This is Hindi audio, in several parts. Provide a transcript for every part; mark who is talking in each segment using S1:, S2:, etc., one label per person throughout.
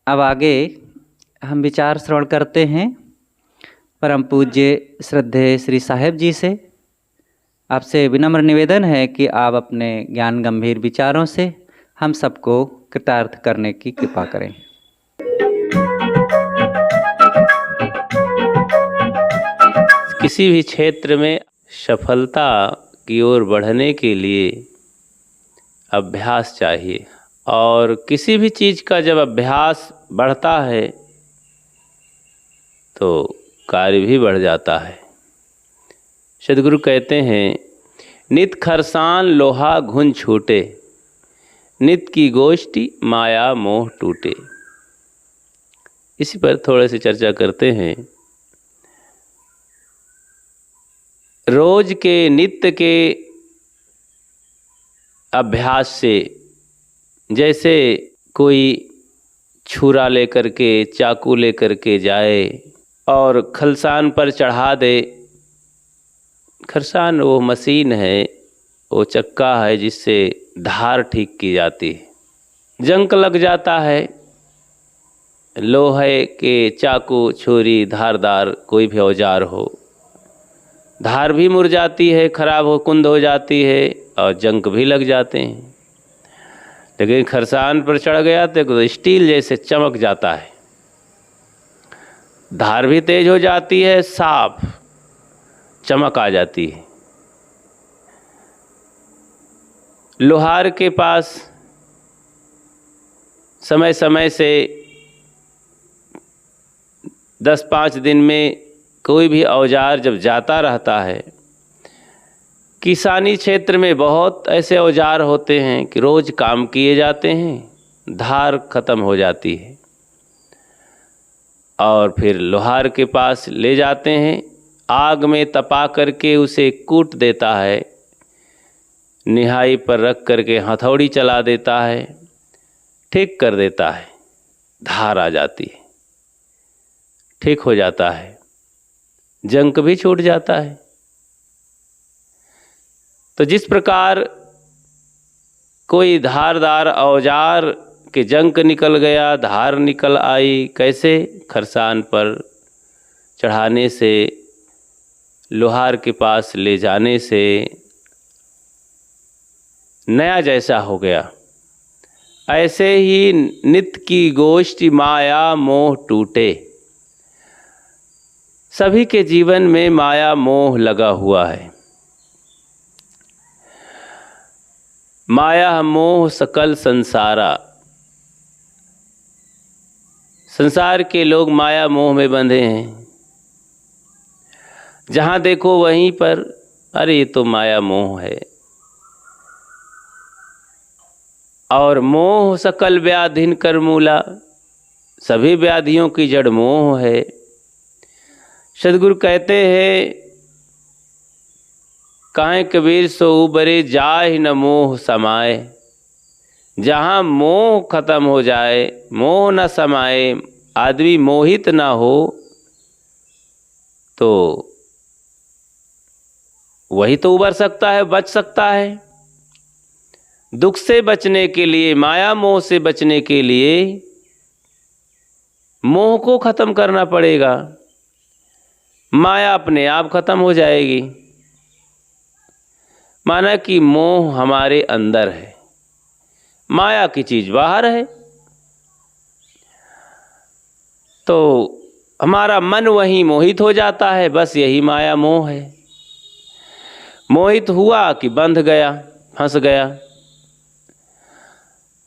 S1: अब आगे हम विचार श्रवण करते हैं परम पूज्य श्रद्धेय श्री साहेब जी से। आपसे विनम्र निवेदन है कि आप अपने ज्ञान गंभीर विचारों से हम सबको कृतार्थ करने की कृपा करें।
S2: किसी भी क्षेत्र में सफलता की ओर बढ़ने के लिए अभ्यास चाहिए, और किसी भी चीज़ का जब अभ्यास बढ़ता है तो कार्य भी बढ़ जाता है। सद्गुरु कहते हैं, नित खरसान लोहा घुन छूटे, नित की गोष्ठी माया मोह टूटे। इसी पर थोड़े से चर्चा करते हैं। रोज के नित्य के अभ्यास से, जैसे कोई छुरा लेकर के, चाकू लेकर के जाए और खलसान पर चढ़ा दे। खरसान वो मशीन है, वो चक्का है जिससे धार ठीक की जाती है। जंग लग जाता है, लोहे के चाकू, छुरी, धारदार कोई भी औजार हो, धार भी मुड़ जाती है, खराब हो, कुंद हो जाती है और जंग भी लग जाते हैं। लेकिन खरसान पर चढ़ गया तो स्टील जैसे चमक जाता है, धार भी तेज हो जाती है, साफ चमक आ जाती है। लोहार के पास समय समय से 10-5 दिन में कोई भी औजार जब जाता रहता है, किसानी क्षेत्र में बहुत ऐसे औजार होते हैं कि रोज काम किए जाते हैं, धार खत्म हो जाती है और फिर लोहार के पास ले जाते हैं, आग में तपा करके उसे कूट देता है, निहाई पर रख करके हथौड़ी चला देता है, ठीक कर देता है, धार आ जाती है, ठीक हो जाता है, जंग भी छूट जाता है। तो जिस प्रकार कोई धारदार औजार के जंग निकल गया, धार निकल आई, कैसे? खरसान पर चढ़ाने से, लोहार के पास ले जाने से नया जैसा हो गया। ऐसे ही नित्य की गोष्ठी माया मोह टूटे। सभी के जीवन में माया मोह लगा हुआ है। माया मोह सकल संसारा। संसार के लोग माया मोह में बंधे हैं। जहाँ देखो वहीं पर, अरे ये तो माया मोह है। और मोह सकल व्याधिन कर मूला। सभी व्याधियों की जड़ मोह है। सद्गुरु कहते हैं, काहे कबीर सो उबरे जाहि न मोह समाए। जहाँ मोह खत्म हो जाए, मोह न समाए, आदमी मोहित ना हो, तो वही तो उबर सकता है, बच सकता है। दुख से बचने के लिए, माया मोह से बचने के लिए मोह को खत्म करना पड़ेगा। माया अपने आप खत्म हो जाएगी। माना कि मोह हमारे अंदर है, माया की चीज बाहर है। तो हमारा मन वहीं मोहित हो जाता है, बस यही माया मोह है। मोहित हुआ कि बंध गया, फंस गया।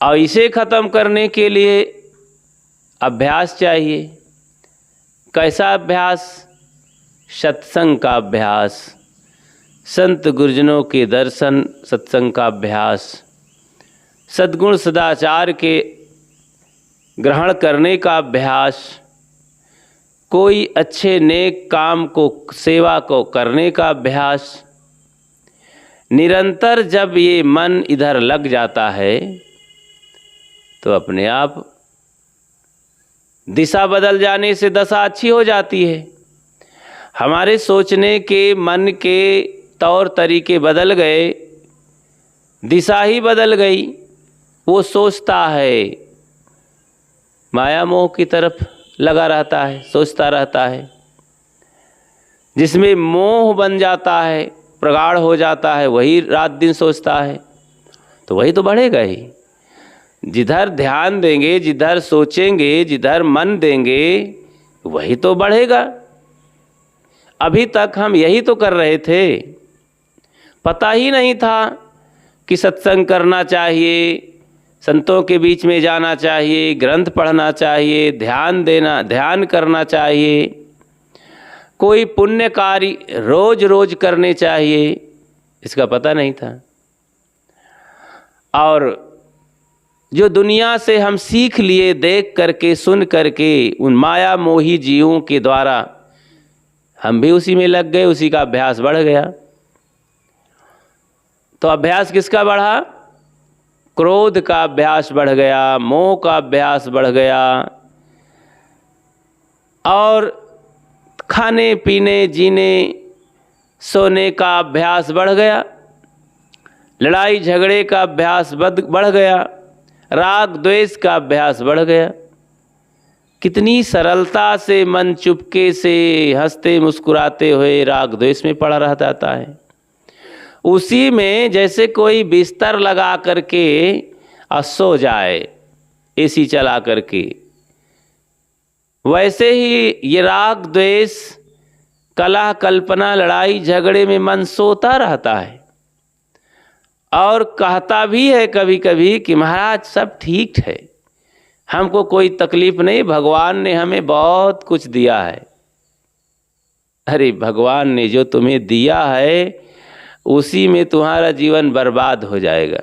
S2: और इसे खत्म करने के लिए अभ्यास चाहिए। कैसा अभ्यास? सत्संग का अभ्यास, संत गुरुजनों के दर्शन, सत्संग का अभ्यास, सद्गुण सदाचार के ग्रहण करने का अभ्यास, कोई अच्छे नेक काम को, सेवा को करने का अभ्यास। निरंतर जब ये मन इधर लग जाता है तो अपने आप दिशा बदल जाने से दशा अच्छी हो जाती है। हमारे सोचने के, मन के तौर तरीके बदल गए, दिशा ही बदल गई। वो सोचता है माया मोह की तरफ लगा रहता है, सोचता रहता है। जिसमें मोह बन जाता है, प्रगाढ़ हो जाता है, वही रात दिन सोचता है, तो वही तो बढ़ेगा ही। जिधर ध्यान देंगे, जिधर सोचेंगे, जिधर मन देंगे, वही तो बढ़ेगा। अभी तक हम यही तो कर रहे थे, पता ही नहीं था कि सत्संग करना चाहिए, संतों के बीच में जाना चाहिए, ग्रंथ पढ़ना चाहिए, ध्यान करना चाहिए, कोई पुण्य कार्य रोज रोज करने चाहिए, इसका पता नहीं था। और जो दुनिया से हम सीख लिए, देख करके, सुन करके, उन माया मोही जीवों के द्वारा हम भी उसी में लग गए, उसी का अभ्यास बढ़ गया। तो अभ्यास किसका बढ़ा? क्रोध का अभ्यास बढ़ गया, मोह का अभ्यास बढ़ गया, और खाने पीने, जीने, सोने का अभ्यास बढ़ गया, लड़ाई झगड़े का अभ्यास बढ़ गया, राग द्वेष का अभ्यास बढ़ गया। कितनी सरलता से मन चुपके से हंसते मुस्कुराते हुए राग द्वेष में पड़ा रह जाता है। उसी में जैसे कोई बिस्तर लगा करके सो जाए, एसी चला करके, वैसे ही ये राग द्वेष, कलह कल्पना, लड़ाई झगड़े में मन सोता रहता है। और कहता भी है कभी कभी कि महाराज सब ठीक है, हमको कोई तकलीफ नहीं, भगवान ने हमें बहुत कुछ दिया है। अरे भगवान ने जो तुम्हें दिया है उसी में तुम्हारा जीवन बर्बाद हो जाएगा।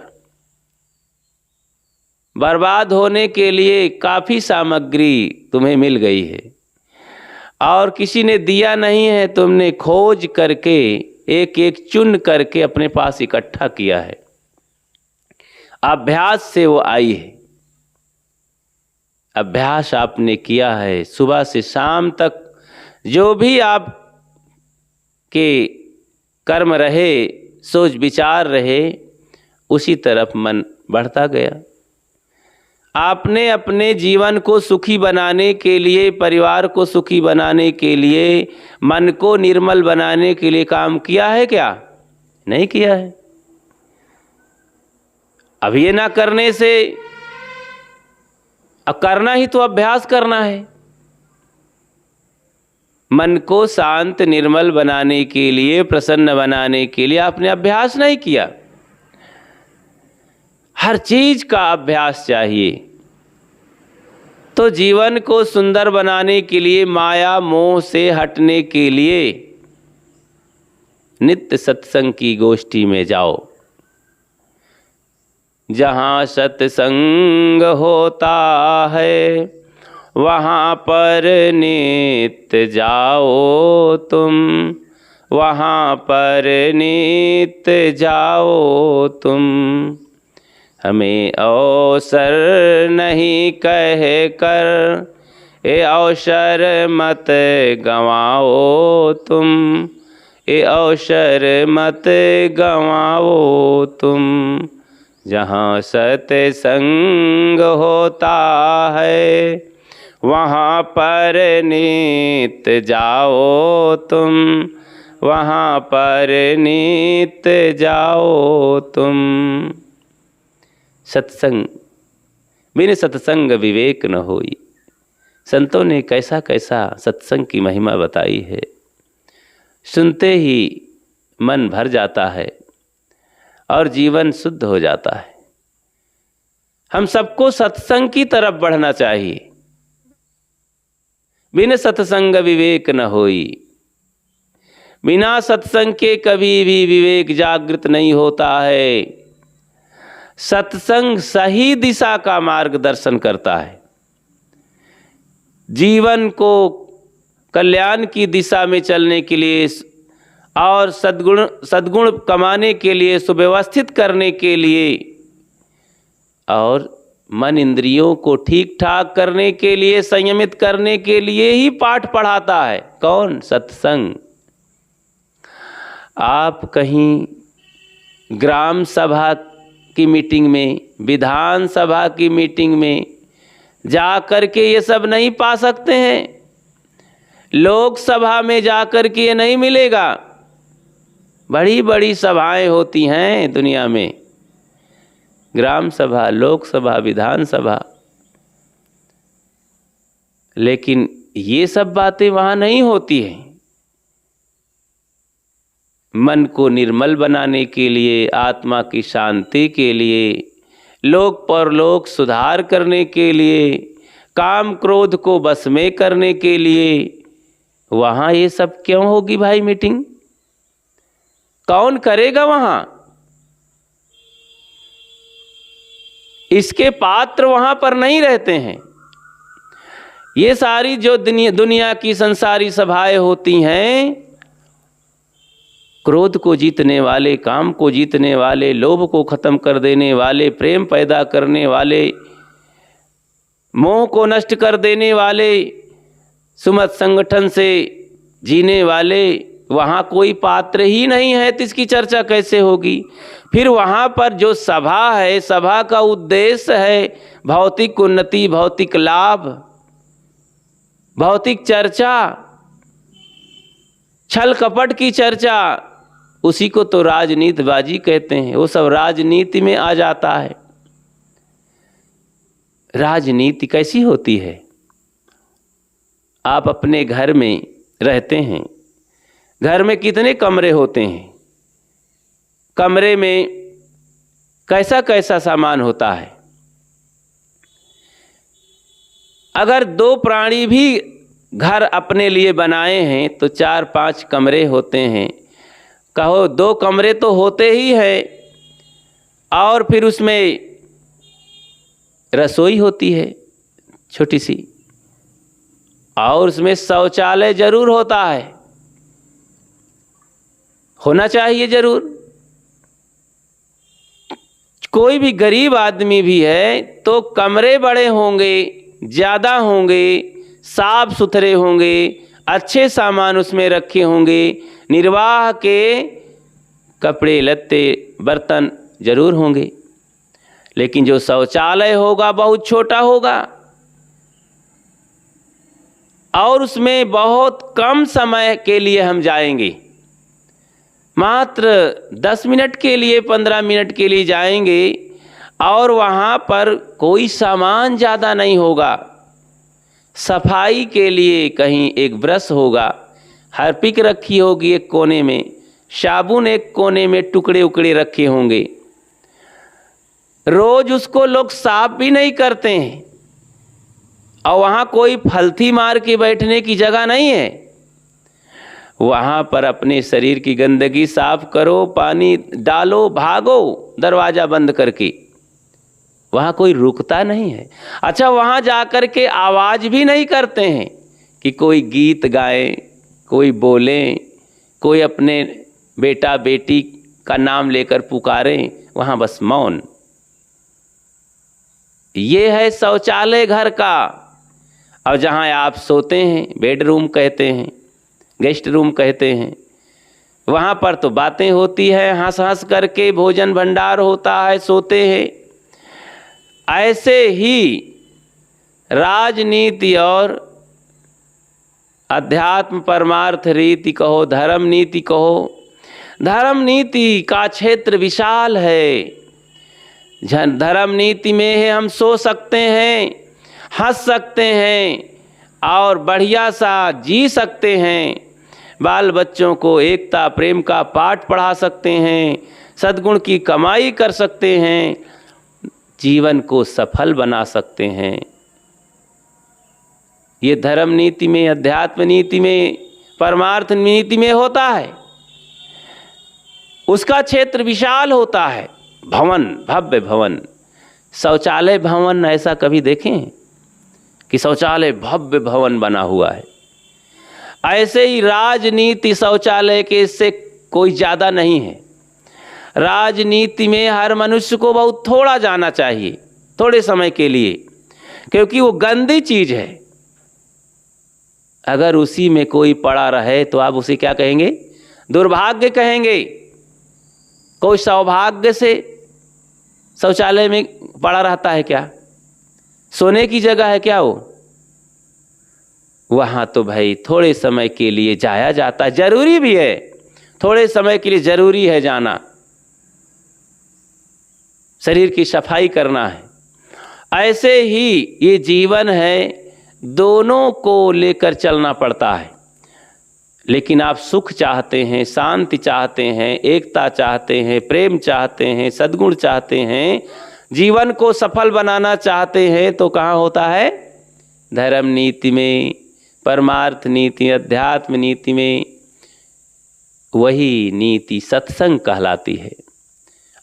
S2: बर्बाद होने के लिए काफ़ी सामग्री तुम्हें मिल गई है, और किसी ने दिया नहीं है, तुमने खोज करके एक एक चुन करके अपने पास इकट्ठा किया है। अभ्यास से वो आई है, अभ्यास आपने किया है। सुबह से शाम तक जो भी आप के कर्म रहे, सोच विचार रहे, उसी तरफ मन बढ़ता गया। आपने अपने जीवन को सुखी बनाने के लिए, परिवार को सुखी बनाने के लिए, मन को निर्मल बनाने के लिए काम किया है क्या? नहीं किया है। अब ये ना करने से, अब करना ही तो अभ्यास करना है। मन को शांत निर्मल बनाने के लिए, प्रसन्न बनाने के लिए आपने अभ्यास नहीं किया। हर चीज का अभ्यास चाहिए। तो जीवन को सुंदर बनाने के लिए, माया मोह से हटने के लिए नित्य सत्संग की गोष्ठी में जाओ। जहाँ सत्संग होता है वहाँ पर नित्य जाओ तुम, वहाँ पर नित्य जाओ तुम। हमें अवसर नहीं कह कर ये अवसर मत गंवाओ तुम, ये अवसर मत गंवाओ तुम। जहाँ सत्संग होता है वहाँ पर नित्य जाओ तुम, वहाँ पर नित्य जाओ तुम। सत्संग बिन सत्संग विवेक न होई। संतों ने कैसा कैसा सत्संग की महिमा बताई है। सुनते ही मन भर जाता है और जीवन शुद्ध हो जाता है। हम सबको सत्संग की तरफ बढ़ना चाहिए। बिन सत्संग विवेक न होई। बिना सत्संग के कभी भी विवेक जागृत नहीं होता है। सत्संग सही दिशा का मार्गदर्शन करता है। जीवन को कल्याण की दिशा में चलने के लिए और सद्गुण कमाने के लिए, सुव्यवस्थित करने के लिए और मन इंद्रियों को ठीक ठाक करने के लिए, संयमित करने के लिए ही पाठ पढ़ाता है। कौन? सत्संग। आप कहीं ग्राम सभा की मीटिंग में, विधान सभा की मीटिंग में जा कर के ये सब नहीं पा सकते हैं। लोकसभा में जा कर के ये नहीं मिलेगा। बड़ी बड़ी सभाएं होती हैं दुनिया में, ग्राम सभा, लोकसभा, विधानसभा, लेकिन ये सब बातें वहाँ नहीं होती हैं। मन को निर्मल बनाने के लिए, आत्मा की शांति के लिए, लोक परलोक सुधार करने के लिए, काम क्रोध को बस में करने के लिए वहाँ ये सब क्यों होगी भाई मीटिंग? कौन करेगा वहाँ? इसके पात्र वहाँ पर नहीं रहते हैं। ये सारी जो दुनिया की संसारी सभाएं होती हैं, क्रोध को जीतने वाले, काम को जीतने वाले, लोभ को खत्म कर देने वाले, प्रेम पैदा करने वाले, मोह को नष्ट कर देने वाले, सुमत संगठन से जीने वाले, वहाँ कोई पात्र ही नहीं है तो इसकी चर्चा कैसे होगी? फिर वहाँ पर जो सभा है, सभा का उद्देश्य है भौतिक उन्नति, भौतिक लाभ, भौतिक चर्चा, छल कपट की चर्चा, उसी को तो राजनीतिबाजी कहते हैं। वो सब राजनीति में आ जाता है। राजनीति कैसी होती है? आप अपने घर में रहते हैं, घर में कितने कमरे होते हैं? कमरे में कैसा कैसा सामान होता है? अगर दो प्राणी भी घर अपने लिए बनाए हैं तो 4-5 कमरे होते हैं। कहो 2 कमरे तो होते ही हैं, और फिर उसमें रसोई होती है छोटी सी, और उसमें शौचालय जरूर होता है, होना चाहिए जरूर। कोई भी गरीब आदमी भी है तो कमरे बड़े होंगे, ज़्यादा होंगे, साफ सुथरे होंगे, अच्छे सामान उसमें रखे होंगे, निर्वाह के कपड़े लत्ते बर्तन जरूर होंगे। लेकिन जो शौचालय होगा बहुत छोटा होगा, और उसमें बहुत कम समय के लिए हम जाएंगे, मात्र 10 मिनट के लिए, 15 मिनट के लिए जाएंगे, और वहाँ पर कोई सामान ज़्यादा नहीं होगा। सफाई के लिए कहीं एक ब्रश होगा, हार्पिक रखी होगी एक कोने में, साबुन एक कोने में टुकड़े उकड़े रखे होंगे। रोज उसको लोग साफ भी नहीं करते हैं, और वहाँ कोई फलथी मार के बैठने की जगह नहीं है। वहाँ पर अपने शरीर की गंदगी साफ करो, पानी डालो, भागो दरवाज़ा बंद करके। वहाँ कोई रुकता नहीं है। अच्छा, वहाँ जाकर के आवाज़ भी नहीं करते हैं कि कोई गीत गाए, कोई बोले, कोई अपने बेटा बेटी का नाम लेकर पुकारें। वहाँ बस मौन। ये है शौचालय घर का। और जहाँ आप सोते हैं, बेडरूम कहते हैं, गेस्ट रूम कहते हैं, वहाँ पर तो बातें होती है, हंस हंस करके भोजन भंडार होता है, सोते हैं। ऐसे ही राजनीति और अध्यात्म परमार्थ रीति कहो, धर्म नीति कहो, धर्म नीति का क्षेत्र विशाल है। धर्म नीति में है हम सो सकते हैं, हंस सकते हैं, और बढ़िया सा जी सकते हैं। बाल बच्चों को एकता प्रेम का पाठ पढ़ा सकते हैं, सद्गुण की कमाई कर सकते हैं, जीवन को सफल बना सकते हैं। ये धर्म नीति में, अध्यात्म नीति में, परमार्थ नीति में होता है। उसका क्षेत्र विशाल होता है। भवन, भव्य भवन, शौचालय भवन ऐसा कभी देखें कि शौचालय भव्य भवन बना हुआ है? ऐसे ही राजनीति शौचालय के इससे कोई ज़्यादा नहीं है। राजनीति में हर मनुष्य को बहुत थोड़ा जाना चाहिए, थोड़े समय के लिए, क्योंकि वो गंदी चीज़ है। अगर उसी में कोई पड़ा रहे तो आप उसे क्या कहेंगे? दुर्भाग्य कहेंगे। कोई सौभाग्य से शौचालय में पड़ा रहता है क्या? सोने की जगह है क्या वो? वहाँ तो भाई थोड़े समय के लिए जाया जाता है, जरूरी भी है, थोड़े समय के लिए जरूरी है जाना, शरीर की सफाई करना है। ऐसे ही ये जीवन है, दोनों को लेकर चलना पड़ता है। लेकिन आप सुख चाहते हैं, शांति चाहते हैं, एकता चाहते हैं, प्रेम चाहते हैं, सद्गुण चाहते हैं, जीवन को सफल बनाना चाहते हैं, तो कहाँ होता है? धर्म नीति में, परमार्थ नीति, अध्यात्म नीति में। वही नीति सत्संग कहलाती है।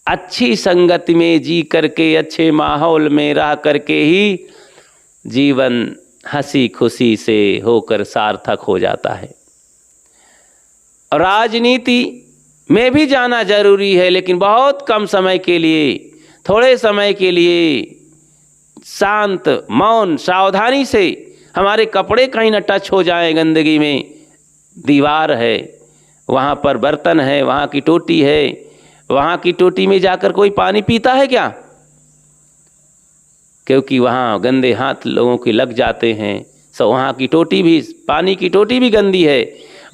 S2: अच्छी संगति में जी करके, अच्छे माहौल में रह करके ही जीवन हंसी खुशी से होकर सार्थक हो जाता है। राजनीति में भी जाना जरूरी है, लेकिन बहुत कम समय के लिए, थोड़े समय के लिए, शांत, मौन, सावधानी से। हमारे कपड़े कहीं न टच हो जाएं गंदगी में, दीवार है, वहाँ पर बर्तन है, वहाँ की टोटी है, वहाँ की टोटी में जाकर कोई पानी पीता है क्या? क्योंकि वहाँ गंदे हाथ लोगों के लग जाते हैं। सो वहाँ की टोटी भी, पानी की टोटी भी गंदी है,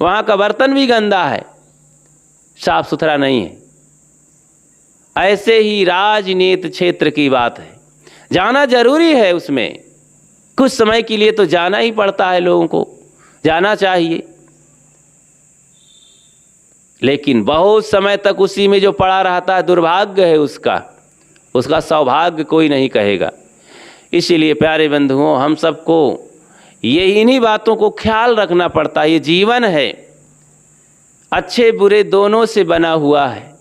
S2: वहाँ का बर्तन भी गंदा है, साफ सुथरा नहीं है। ऐसे ही राजनीति क्षेत्र की बात है, जाना जरूरी है। उसमें कुछ समय के लिए तो जाना ही पड़ता है, लोगों को जाना चाहिए। लेकिन बहुत समय तक उसी में जो पड़ा रहता है, दुर्भाग्य है उसका, उसका सौभाग्य कोई नहीं कहेगा। इसीलिए प्यारे बंधुओं, हम सबको ये इन्हीं बातों को ख्याल रखना पड़ता है। ये जीवन है, अच्छे बुरे दोनों से बना हुआ है,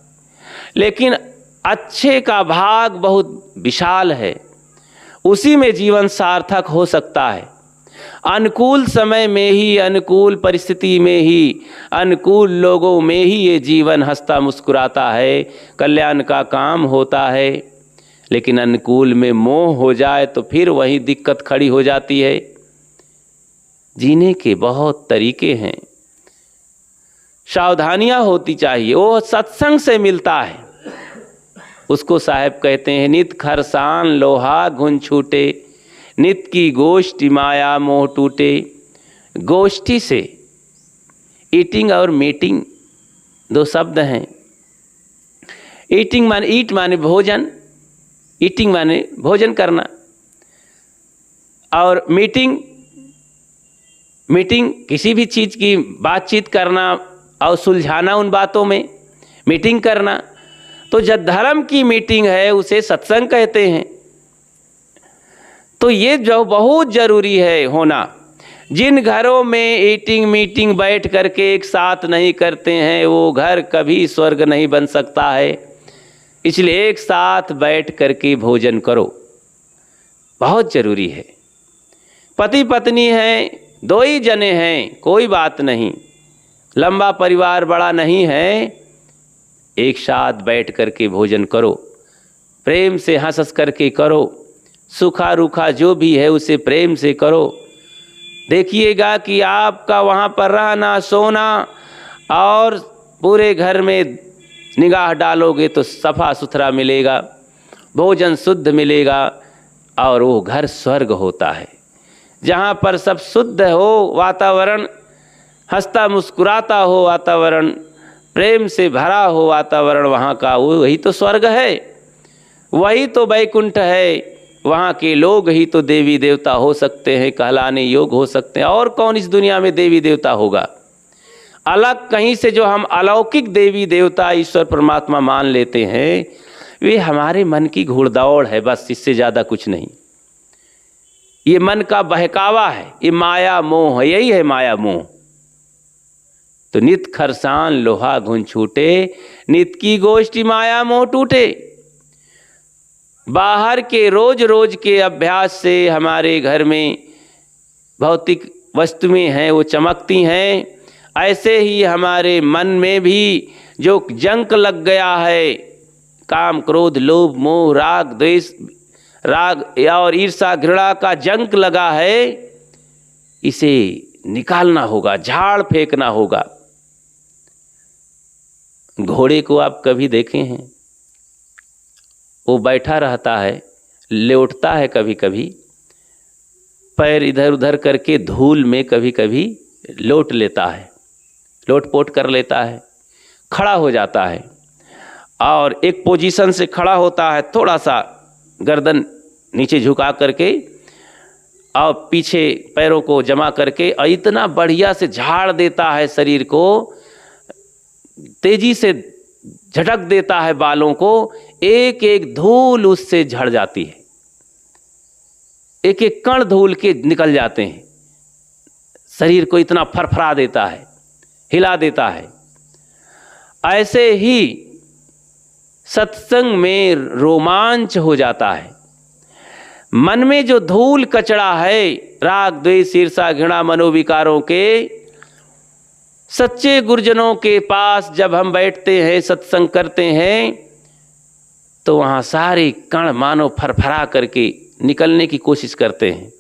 S2: लेकिन अच्छे का भाग बहुत विशाल है, उसी में जीवन सार्थक हो सकता है। अनुकूल समय में ही, अनुकूल परिस्थिति में ही, अनुकूल लोगों में ही ये जीवन हंसता मुस्कुराता है, कल्याण का काम होता है। लेकिन अनुकूल में मोह हो जाए तो फिर वही दिक्कत खड़ी हो जाती है। जीने के बहुत तरीके हैं, सावधानियां होती चाहिए। वो सत्संग से मिलता है, उसको साहब कहते हैं, नित खरसान लोहा घुन छूटे, नित की गोष्ठी माया मोह टूटे। गोष्ठी से ईटिंग और मीटिंग दो शब्द हैं। ईटिंग माने, ईट माने भोजन, ईटिंग माने भोजन करना, और मीटिंग, मीटिंग किसी भी चीज़ की बातचीत करना और सुलझाना उन बातों में, मीटिंग करना। तो जब धर्म की मीटिंग है उसे सत्संग कहते हैं। तो ये जो बहुत ज़रूरी है होना। जिन घरों में ईटिंग मीटिंग बैठ करके एक साथ नहीं करते हैं, वो घर कभी स्वर्ग नहीं बन सकता है। इसलिए एक साथ बैठ करके भोजन करो, बहुत ज़रूरी है। पति पत्नी हैं, दो ही जने हैं, कोई बात नहीं, लंबा परिवार बड़ा नहीं है, एक साथ बैठ करके भोजन करो, प्रेम से हंस हंस करके करो, सूखा रूखा जो भी है उसे प्रेम से करो। देखिएगा कि आपका वहाँ पर रहना, सोना और पूरे घर में निगाह डालोगे तो सफ़ा सुथरा मिलेगा, भोजन शुद्ध मिलेगा, और वो घर स्वर्ग होता है। जहाँ पर सब शुद्ध हो वातावरण, हंसता मुस्कुराता हो वातावरण, प्रेम से भरा हो वातावरण वहाँ का, वही तो स्वर्ग है, वही तो वैकुंठ है। वहाँ के लोग ही तो देवी देवता हो सकते हैं, कहलाने योग हो सकते हैं। और कौन इस दुनिया में देवी देवता होगा? अलग कहीं से जो हम अलौकिक देवी देवता ईश्वर परमात्मा मान लेते हैं, वे हमारे मन की घुड़दौड़ है, बस, इससे ज़्यादा कुछ नहीं। ये मन का बहकावा है, ये माया मोह है, यही है माया मोह। तो नित खरसान लोहा घुन छूटे, नित की गोष्ठी माया मोह टूटे। बाहर के रोज रोज के अभ्यास से हमारे घर में भौतिक वस्तुएं हैं वो चमकती हैं, ऐसे ही हमारे मन में भी जो जंक लग गया है, काम क्रोध लोभ मोह राग द्वेष, राग और ईर्षा घृणा का जंक लगा है, इसे निकालना होगा, झाड़ फेंकना होगा। घोड़े को आप कभी देखे हैं? वो बैठा रहता है, लौटता है कभी कभी, पैर इधर उधर करके धूल में कभी कभी लोट लेता है, लोटपोट कर लेता है, खड़ा हो जाता है और एक पोजीशन से खड़ा होता है, थोड़ा सा गर्दन नीचे झुका करके और पीछे पैरों को जमा करके और इतना बढ़िया से झाड़ देता है शरीर को, तेजी से झटक देता है बालों को, एक एक धूल उससे झड़ जाती है, एक एक कण धूल के निकल जाते हैं, शरीर को इतना फरफरा देता है, हिला देता है। ऐसे ही सत्संग में रोमांच हो जाता है। मन में जो धूल कचड़ा है, राग द्वेष ईर्ष्या घृणा मनोविकारों के, सच्चे गुरुजनों के पास जब हम बैठते हैं, सत्संग करते हैं, तो वहाँ सारे कण मानो फरफरा करके निकलने की कोशिश करते हैं।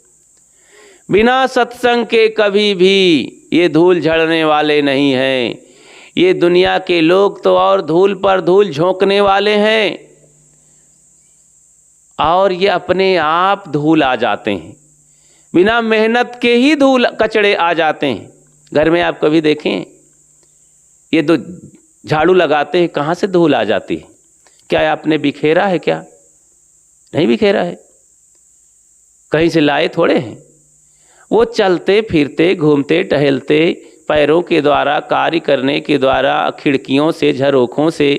S2: बिना सत्संग के कभी भी ये धूल झड़ने वाले नहीं हैं। ये दुनिया के लोग तो और धूल पर धूल झोंकने वाले हैं और ये अपने आप धूल आ जाते हैं, बिना मेहनत के ही धूल कचड़े आ जाते हैं। घर में आप कभी देखें, ये तो झाड़ू लगाते हैं, कहाँ से धूल आ जाती है? क्या आपने बिखेरा है? क्या नहीं बिखेरा है, कहीं से लाए थोड़े हैं। वो चलते फिरते घूमते टहलते पैरों के द्वारा, कार्य करने के द्वारा, खिड़कियों से, झरोखों से,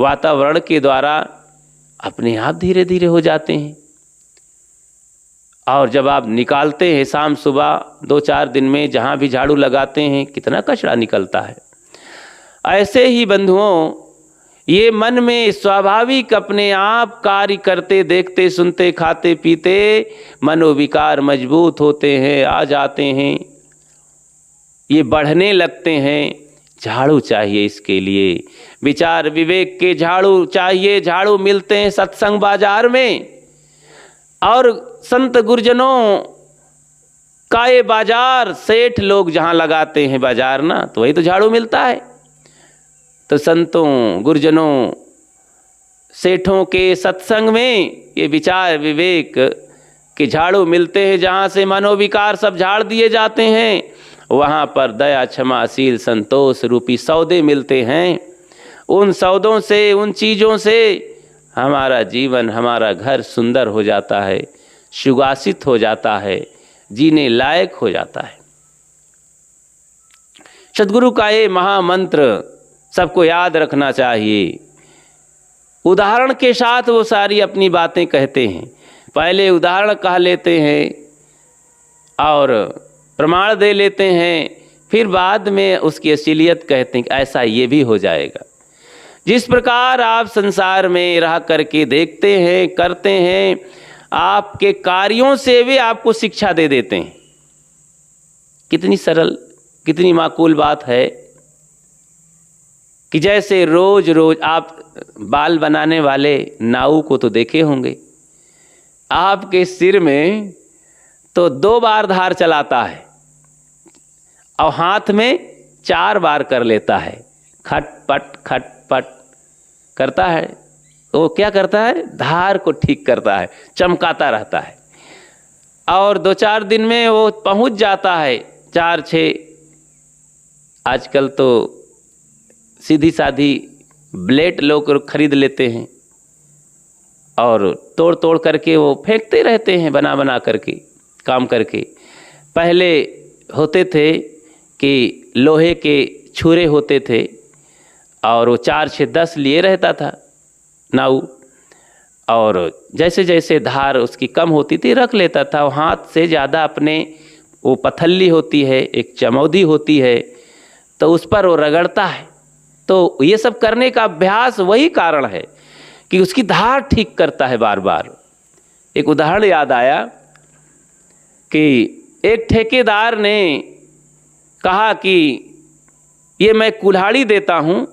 S2: वातावरण के द्वारा अपने आप धीरे धीरे हो जाते हैं। और जब आप निकालते हैं शाम सुबह 2-4 दिन में, जहाँ भी झाड़ू लगाते हैं, कितना कचरा निकलता है। ऐसे ही बंधुओं, ये मन में स्वाभाविक अपने आप कार्य करते, देखते, सुनते, खाते पीते मनोविकार मजबूत होते हैं, आ जाते हैं, ये बढ़ने लगते हैं। झाड़ू चाहिए इसके लिए, विचार विवेक के झाड़ू चाहिए। झाड़ू मिलते हैं सत्संग बाजार में, और संत गुरुजनों का ये बाजार, सेठ लोग जहाँ लगाते हैं बाजार ना, तो वही तो झाड़ू मिलता है। तो संतों गुरुजनों सेठों के सत्संग में ये विचार विवेक के झाड़ू मिलते हैं, जहाँ से मनोविकार सब झाड़ दिए जाते हैं। वहाँ पर दया क्षमाशील संतोष रूपी सौदे मिलते हैं। उन सौदों से, उन चीज़ों से हमारा जीवन, हमारा घर सुंदर हो जाता है, सुवासित हो जाता है, जीने लायक हो जाता है। सद्गुरु का ये महामंत्र सबको याद रखना चाहिए। उदाहरण के साथ वो सारी अपनी बातें कहते हैं। पहले उदाहरण कह लेते हैं और प्रमाण दे लेते हैं, फिर बाद में उसकी असलियत कहते हैं कि ऐसा ये भी हो जाएगा। जिस प्रकार आप संसार में रह करके देखते हैं, करते हैं, आपके कार्यों से वे आपको शिक्षा दे देते हैं। कितनी सरल, कितनी माकूल बात है कि जैसे रोज रोज आप बाल बनाने वाले नाऊ को तो देखे होंगे, आपके सिर में तो 2 बार धार चलाता है और हाथ में 4 बार कर लेता है, खटपट करता है। वो क्या करता है? धार को ठीक करता है, चमकाता रहता है। और 2-4 दिन में वो पहुंच जाता है 4-6। आजकल तो सीधी साधी ब्लेड लोग खरीद लेते हैं और तोड़ तोड़ करके वो फेंकते रहते हैं, बना बना करके, काम करके। पहले होते थे कि लोहे के छुरे होते थे और वो 4-6-10 लिए रहता था नाऊ, और जैसे जैसे धार उसकी कम होती थी रख लेता था। वो हाथ से ज़्यादा अपने, वो पथल्ली होती है, एक चमौदी होती है, तो उस पर वो रगड़ता है। तो ये सब करने का अभ्यास वही कारण है कि उसकी धार ठीक करता है बार बार। एक उदाहरण याद आया कि एक ठेकेदार ने कहा कि ये मैं कुल्हाड़ी देता हूँ।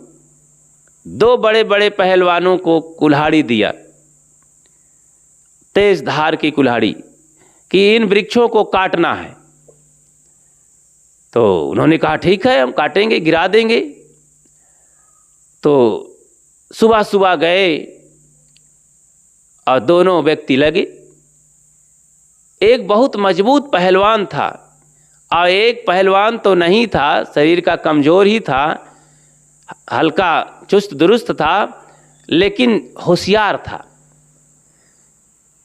S2: 2 बड़े बड़े पहलवानों को कुल्हाड़ी दिया, तेज धार की कुल्हाड़ी, कि इन वृक्षों को काटना है। तो उन्होंने कहा ठीक है, हम काटेंगे, गिरा देंगे। तो सुबह सुबह गए और दोनों व्यक्ति लगे। एक बहुत मजबूत पहलवान था और एक पहलवान तो नहीं था, शरीर का कमज़ोर ही था, हल्का चुस्त दुरुस्त था, लेकिन होशियार था।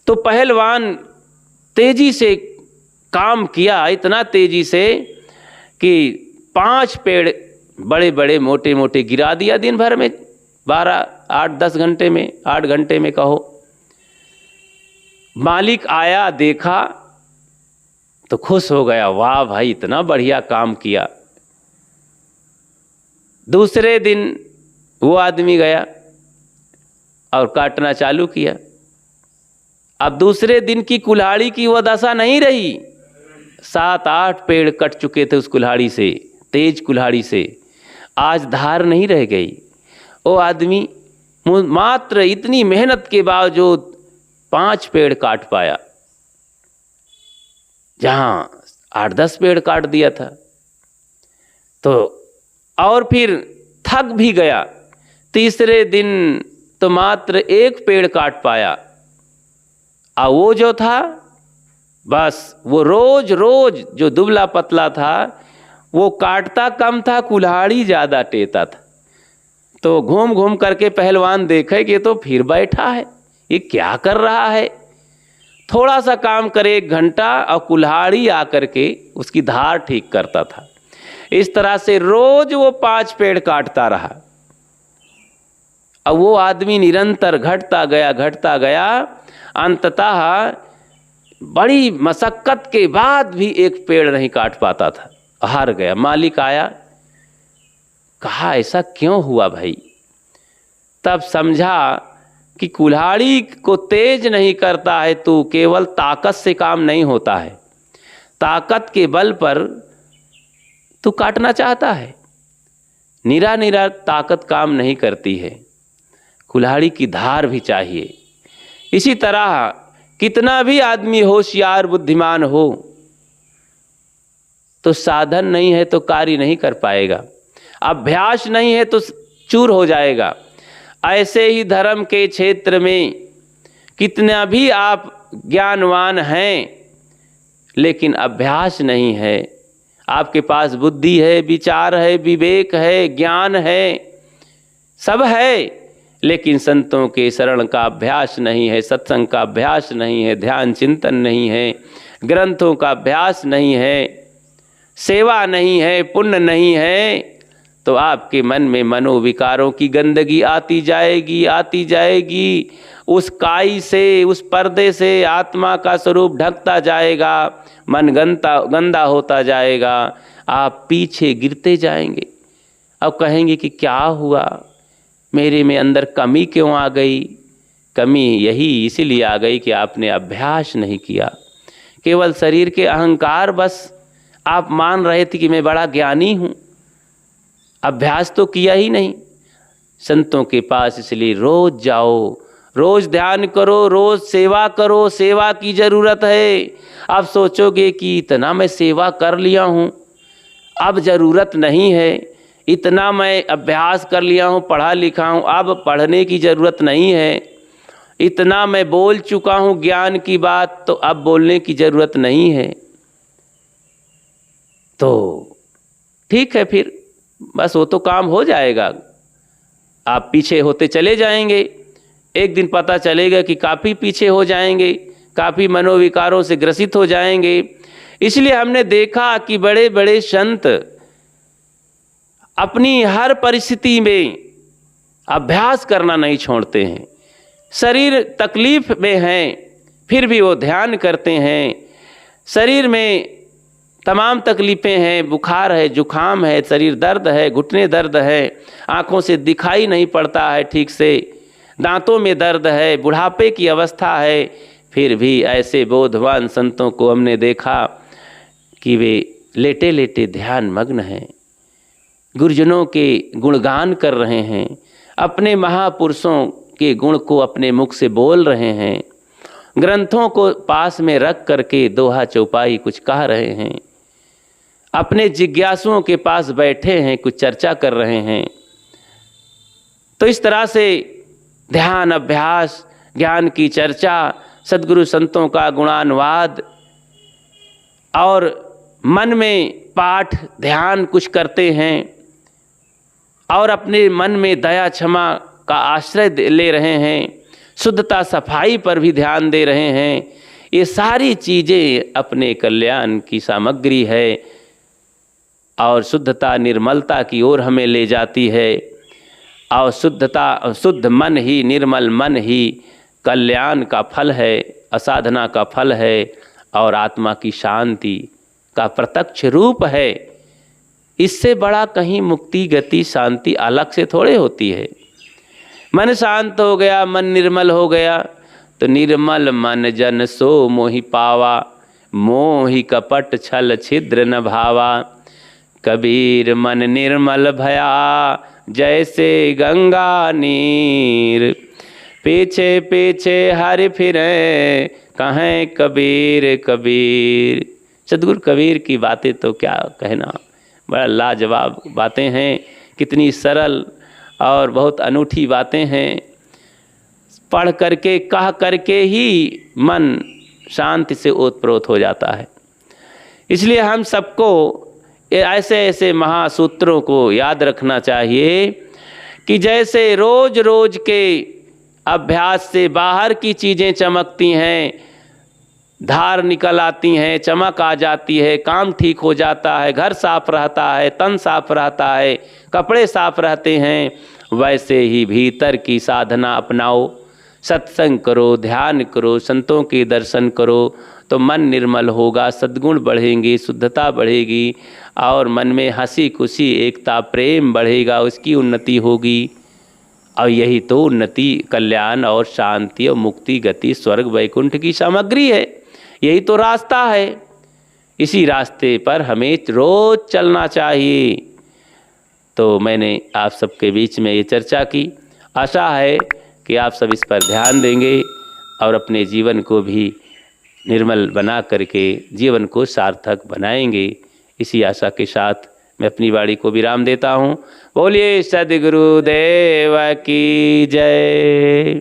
S2: तो पहलवान तेजी से काम किया, इतना तेजी से कि 5 पेड़ बड़े बड़े मोटे मोटे गिरा दिया दिन भर में, 8-10 घंटे में, 8 घंटे में कहो। मालिक आया, देखा तो खुश हो गया, वाह भाई इतना बढ़िया काम किया। दूसरे दिन वो आदमी गया और काटना चालू किया। अब दूसरे दिन की कुल्हाड़ी की वो दशा नहीं रही, 7-8 पेड़ कट चुके थे उस कुल्हाड़ी से, तेज कुल्हाड़ी से, आज धार नहीं रह गई। वो आदमी मात्र इतनी मेहनत के बावजूद 5 पेड़ काट पाया, जहाँ 8-10 पेड़ काट दिया था। तो और फिर थक भी गया, तीसरे दिन तो मात्र 1 पेड़ काट पाया। और वो जो था, बस वो रोज रोज जो दुबला पतला था वो काटता कम था, कुल्हाड़ी ज़्यादा टेता था। तो घूम घूम करके पहलवान देखे कि तो फिर बैठा है, ये क्या कर रहा है। थोड़ा सा काम करे 1 घंटा और कुल्हाड़ी आकर के उसकी धार ठीक करता था। इस तरह से रोज वो 5 पेड़ काटता रहा। अब वो आदमी निरंतर घटता गया, अंततः बड़ी मशक्कत के बाद भी 1 पेड़ नहीं काट पाता था, हार गया। मालिक आया, कहा ऐसा क्यों हुआ भाई? तब समझा कि कुल्हाड़ी को तेज नहीं करता है तू, केवल ताकत से काम नहीं होता है, ताकत के बल पर तू काटना चाहता है, निरा ताकत काम नहीं करती है, कुल्हाड़ी की धार भी चाहिए। इसी तरह कितना भी आदमी होशियार बुद्धिमान हो, तो साधन नहीं है तो कार्य नहीं कर पाएगा, अभ्यास नहीं है तो चूर हो जाएगा। ऐसे ही धर्म के क्षेत्र में कितना भी आप ज्ञानवान हैं, लेकिन अभ्यास नहीं है, आपके पास बुद्धि है, विचार है, विवेक है, ज्ञान है, सब है, लेकिन संतों के शरण का अभ्यास नहीं है, सत्संग का अभ्यास नहीं है, ध्यान चिंतन नहीं है, ग्रंथों का अभ्यास नहीं है, सेवा नहीं है, पुण्य नहीं है, तो आपके मन में मनोविकारों की गंदगी आती जाएगी। उस काई से, उस पर्दे से आत्मा का स्वरूप ढकता जाएगा, मन गंदा होता जाएगा, आप पीछे गिरते जाएंगे। अब कहेंगे कि क्या हुआ, मेरे में अंदर कमी क्यों आ गई? कमी यही इसीलिए आ गई कि आपने अभ्यास नहीं किया। केवल शरीर के अहंकार बस आप मान रहे थे कि मैं बड़ा ज्ञानी हूँ, अभ्यास तो किया ही नहीं। संतों के पास इसलिए रोज जाओ, रोज ध्यान करो, रोज सेवा करो, सेवा की ज़रूरत है। अब सोचोगे कि इतना मैं सेवा कर लिया हूँ, अब ज़रूरत नहीं है, इतना मैं अभ्यास कर लिया हूँ, पढ़ा लिखा हूँ, अब पढ़ने की ज़रूरत नहीं है, इतना मैं बोल चुका हूँ ज्ञान की बात, तो अब बोलने की ज़रूरत नहीं है। तो ठीक है, फिर बस वो तो काम हो जाएगा, आप पीछे होते चले जाएंगे। एक दिन पता चलेगा कि काफ़ी पीछे हो जाएंगे, काफ़ी मनोविकारों से ग्रसित हो जाएंगे। इसलिए हमने देखा कि बड़े बड़े संत अपनी हर परिस्थिति में अभ्यास करना नहीं छोड़ते हैं। शरीर तकलीफ में है फिर भी वो ध्यान करते हैं, शरीर में तमाम तकलीफ़ें हैं, बुखार है, जुखाम है, शरीर दर्द है, घुटने दर्द है, आँखों से दिखाई नहीं पड़ता है ठीक से, दांतों में दर्द है, बुढ़ापे की अवस्था है, फिर भी ऐसे बोधवान संतों को हमने देखा कि वे लेटे लेटे ध्यान मग्न हैं, गुरुजनों के गुणगान कर रहे हैं, अपने महापुरुषों के गुण को अपने मुख से बोल रहे हैं, ग्रंथों को पास में रख करके दोहा चौपाई कुछ कह रहे हैं, अपने जिज्ञासुओं के पास बैठे हैं, कुछ चर्चा कर रहे हैं। तो इस तरह से ध्यान, अभ्यास, ज्ञान की चर्चा, सद्गुरु संतों का गुणानुवाद, और मन में पाठ ध्यान कुछ करते हैं और अपने मन में दया क्षमा का आश्रय ले रहे हैं, शुद्धता सफाई पर भी ध्यान दे रहे हैं, ये सारी चीज़ें अपने कल्याण की सामग्री है और शुद्धता निर्मलता की ओर हमें ले जाती है। और शुद्ध मन ही, निर्मल मन ही कल्याण का फल है, असाधना का फल है और आत्मा की शांति का प्रत्यक्ष रूप है। इससे बड़ा कहीं मुक्ति, गति, शांति अलग से थोड़े होती है। मन शांत हो गया, मन निर्मल हो गया तो निर्मल मन जन सो मोहि पावा, मोहि कपट छल छिद्र न भावा। कबीर मन निर्मल भया, जैसे गंगा नीर। पीछे पीछे हरि फिरे, कहें कबीर कबीर। सद्गुरु कबीर की बातें तो क्या कहना, बड़ा लाजवाब बातें हैं, कितनी सरल और बहुत अनूठी बातें हैं। पढ़ करके, कह करके ही मन शांति से ओतप्रोत हो जाता है। इसलिए हम सबको ऐसे ऐसे महासूत्रों को याद रखना चाहिए कि जैसे रोज रोज के अभ्यास से बाहर की चीज़ें चमकती हैं, धार निकल आती हैं, चमक आ जाती है, काम ठीक हो जाता है, घर साफ रहता है, तन साफ रहता है, कपड़े साफ रहते हैं, वैसे ही भीतर की साधना अपनाओ, सत्संग करो, ध्यान करो, संतों के दर्शन करो तो मन निर्मल होगा, सद्गुण बढ़ेंगे, शुद्धता बढ़ेगी और मन में हंसी खुशी, एकता, प्रेम बढ़ेगा, उसकी उन्नति होगी। और यही तो उन्नति, कल्याण और शांति और मुक्ति, गति, स्वर्ग, वैकुंठ की सामग्री है। यही तो रास्ता है। इसी रास्ते पर हमें रोज चलना चाहिए। तो मैंने आप सबके बीच में ये चर्चा की। आशा है कि आप सब इस पर ध्यान देंगे और अपने जीवन को भी निर्मल बना करके जीवन को सार्थक बनाएंगे। इसी आशा के साथ मैं अपनी वाणी को विराम देता हूँ। बोलिए सद्गुरुदेव की जय।